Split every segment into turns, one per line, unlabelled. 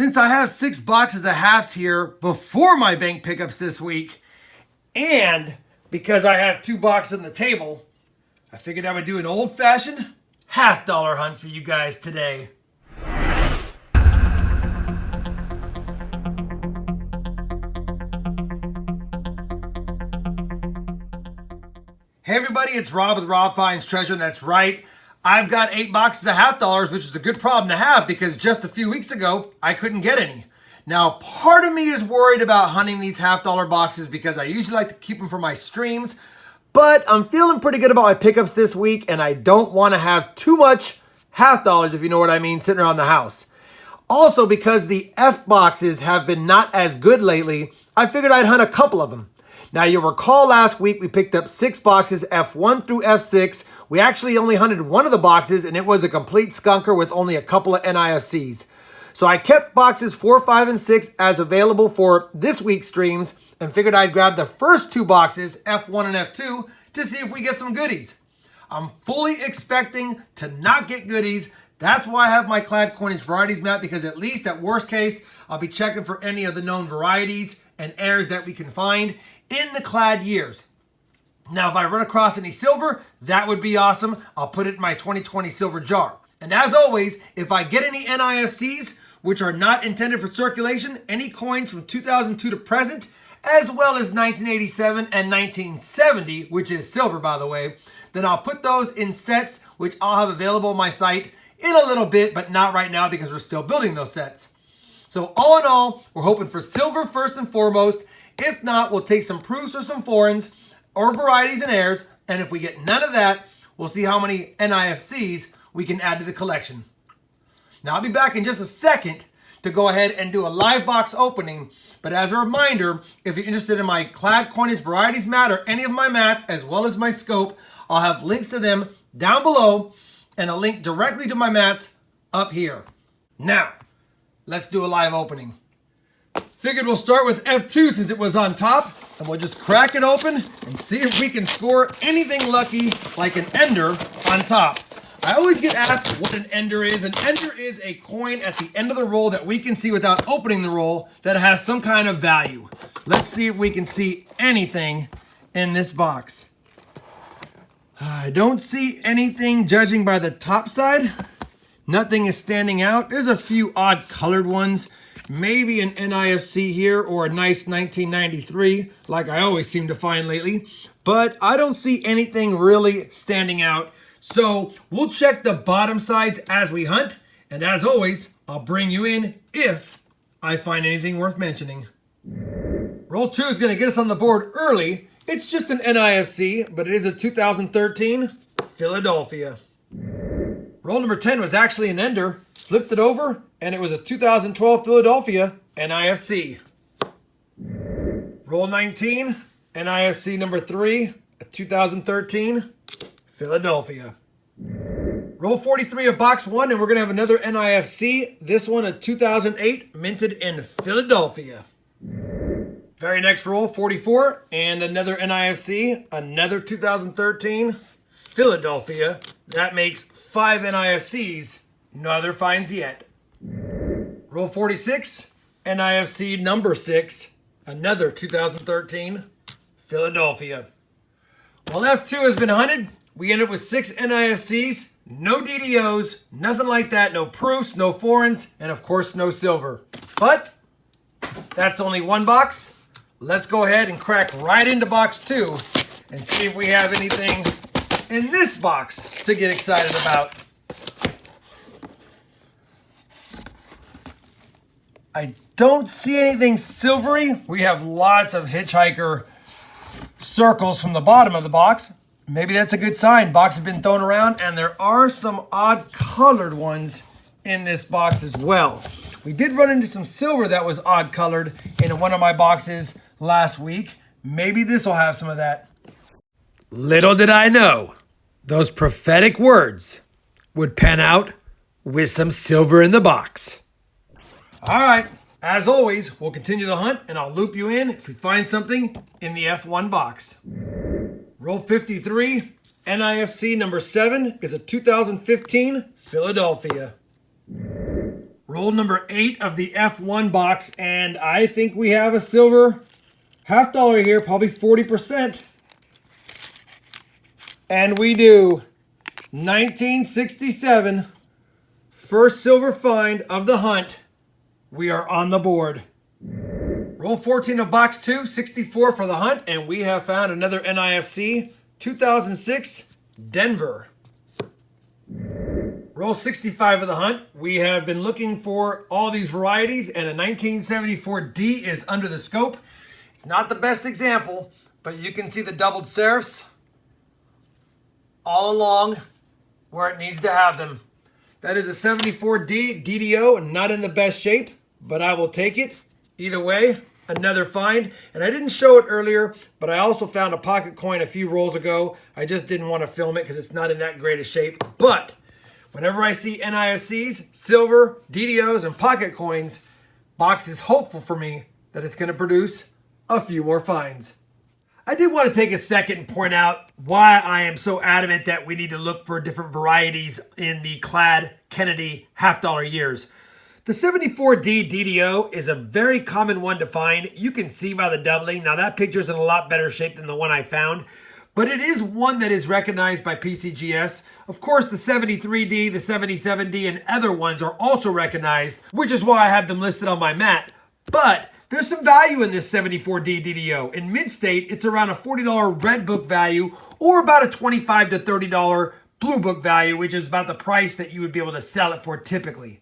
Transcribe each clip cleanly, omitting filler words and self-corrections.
Since I have 6 boxes of halves here before my bank pickups this week, and because I have 2 boxes on the table, I figured I would do an old-fashioned half-dollar hunt for you guys today. Hey everybody, it's Rob with RobFindsTreasure, and that's right, I've got 8 boxes of half dollars, which is a good problem to have because just a few weeks ago, I couldn't get any. Now, part of me is worried about hunting these half dollar boxes because I usually like to keep them for my streams, but I'm feeling pretty good about my pickups this week, and I don't want to have too much half dollars, if you know what I mean, sitting around the house. Also, because the F boxes have been not as good lately, I figured I'd hunt a couple of them. Now, you'll recall last week we picked up 6 boxes, F1 through F6. We actually only hunted one of the boxes, and it was a complete skunker with only a couple of NIFCs. So I kept boxes 4, 5, and 6 as available for this week's streams and figured I'd grab the first 2 boxes, F1 and F2, to see if we get some goodies. I'm fully expecting to not get goodies. That's why I have my clad coinage varieties map, because at least at worst case, I'll be checking for any of the known varieties and airs that we can find in the clad years. Now, if I run across any silver, that would be awesome. I'll put it in my 2020 silver jar. And as always, if I get any NIFCs, which are not intended for circulation, any coins from 2002 to present, as well as 1987 and 1970, which is silver, by the way, then I'll put those in sets, which I'll have available on my site in a little bit, but not right now because we're still building those sets. So all in all, we're hoping for silver first and foremost. If not, we'll take some proofs or some foreigns or varieties and airs, and if we get none of that, we'll see how many NIFCs we can add to the collection. Now, I'll be back in just a second to go ahead and do a live box opening, but as a reminder, if you're interested in my clad coinage varieties mat or any of my mats, as well as my scope, I'll have links to them down below and a link directly to my mats up here. Now, let's do a live opening. Figured we'll start with F2 since it was on top, and we'll just crack it open and see if we can score anything lucky like an ender on top. I always get asked what an ender is. An ender is a coin at the end of the roll that we can see without opening the roll that has some kind of value. Let's see if we can see anything in this box. I don't see anything judging by the top side. Nothing is standing out. There's a few odd colored ones. Maybe an NIFC here or a nice 1993, like I always seem to find lately. But I don't see anything really standing out. So we'll check the bottom sides as we hunt. And as always, I'll bring you in if I find anything worth mentioning. Roll 2 is going to get us on the board early. It's just an NIFC, but it is a 2013 Philadelphia. Roll number 10 was actually an ender. Flipped it over, and it was a 2012 Philadelphia NIFC. Roll 19, NIFC number 3, a 2013 Philadelphia. Roll 43 of box 1, and we're going to have another NIFC. This one a 2008, minted in Philadelphia. Very next roll, 44, and another NIFC, another 2013 Philadelphia. That makes 5 NIFCs. No other finds yet. Roll 46, NIFC number 6, another 2013 Philadelphia. Well, F2 has been hunted. We ended up with 6 NIFCs, no DDOs, nothing like that, no proofs, no foreigns, and of course no silver. But that's only one box. Let's go ahead and crack right into box 2 and see if we have anything in this box to get excited about. I don't see anything silvery. We have lots of hitchhiker circles from the bottom of the box. Maybe that's a good sign. Box has been thrown around, and there are some odd colored ones in this box as well. We did run into some silver that was odd colored in one of my boxes last week. Maybe this will have some of that. Little did I know, those prophetic words would pan out with some silver in the box. All right, as always, we'll continue the hunt, and I'll loop you in if we find something in the F1 box. Roll 53, NIFC number 7 is a 2015 Philadelphia. Roll number 8 of the F1 box, and I think we have a silver half dollar here, probably 40%. And we do. 1967, first silver find of the hunt. We are on the board. Roll 14 of box 2, 64 for the hunt, and we have found another NIFC, 2006, Denver. Roll 65 of the hunt. We have been looking for all these varieties, and a 1974 D is under the scope. It's not the best example, but you can see the doubled serifs all along where it needs to have them. That is a 74D DDO, not in the best shape, but I will take it. Either way, another find. And I didn't show it earlier, but I also found a pocket coin a few rolls ago. I just didn't want to film it because it's not in that great a shape. But whenever I see NIFCs, silver, DDOs, and pocket coins, box is hopeful for me that it's going to produce a few more finds. I did want to take a second and point out why I am so adamant that we need to look for different varieties in the clad Kennedy half dollar years. The 74D DDO is a very common one to find. You can see by the doubling. Now that picture is in a lot better shape than the one I found, but it is one that is recognized by PCGS. Of course, the 73D, the 77D, and other ones are also recognized, which is why I have them listed on my mat. But there's some value in this 74D DDO. In mid-state, it's around a $40 red book value or about a $25 to $30 blue book value, which is about the price that you would be able to sell it for typically.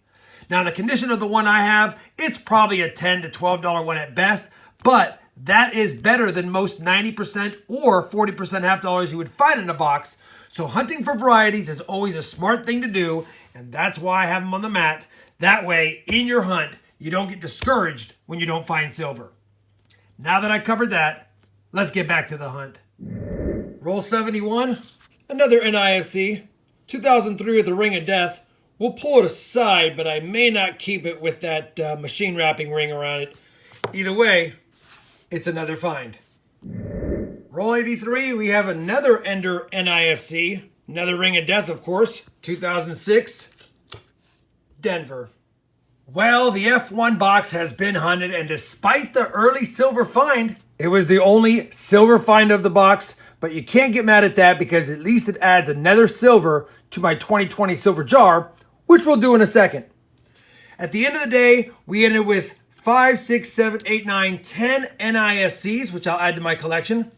Now, the condition of the one I have, it's probably a $10 to $12 one at best, but that is better than most 90% or 40% half dollars you would find in a box. So hunting for varieties is always a smart thing to do, and that's why I have them on the mat. That way, in your hunt, you don't get discouraged when you don't find silver. Now that I covered that, let's get back to the hunt. Roll 71, another NIFC, 2003 with the Ring of Death. We'll pull it aside, but I may not keep it with that machine wrapping ring around it. Either way, it's another find. Roll 83, we have another Ender NIFC, another Ring of Death, of course, 2006, Denver. Well, the F1 box has been hunted, and despite the early silver find, it was the only silver find of the box, but you can't get mad at that because at least it adds another silver to my 2020 silver jar, which we'll do in a second. At the end of the day, we ended with 5, 6, 7, 8, 9, 10 NIFCs, which I'll add to my collection.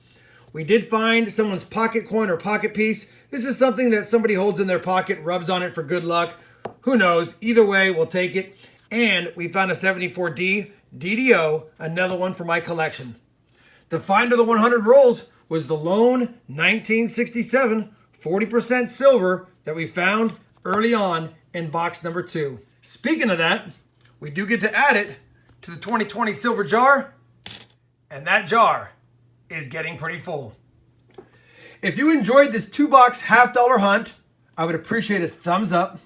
We did find someone's pocket coin or pocket piece. This is something that somebody holds in their pocket, rubs on it for good luck. Who knows? Either way, we'll take it. And we found a 74D DDO, another one for my collection. The find of the 100 rolls was the lone 1967 40% silver that we found early on in box number 2. Speaking of that, we do get to add it to the 2020 silver jar, and that jar is getting pretty full. If you enjoyed this 2-box half dollar hunt, I would appreciate a thumbs up.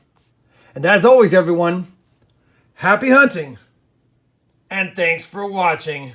And as always, everyone, happy hunting, and thanks for watching.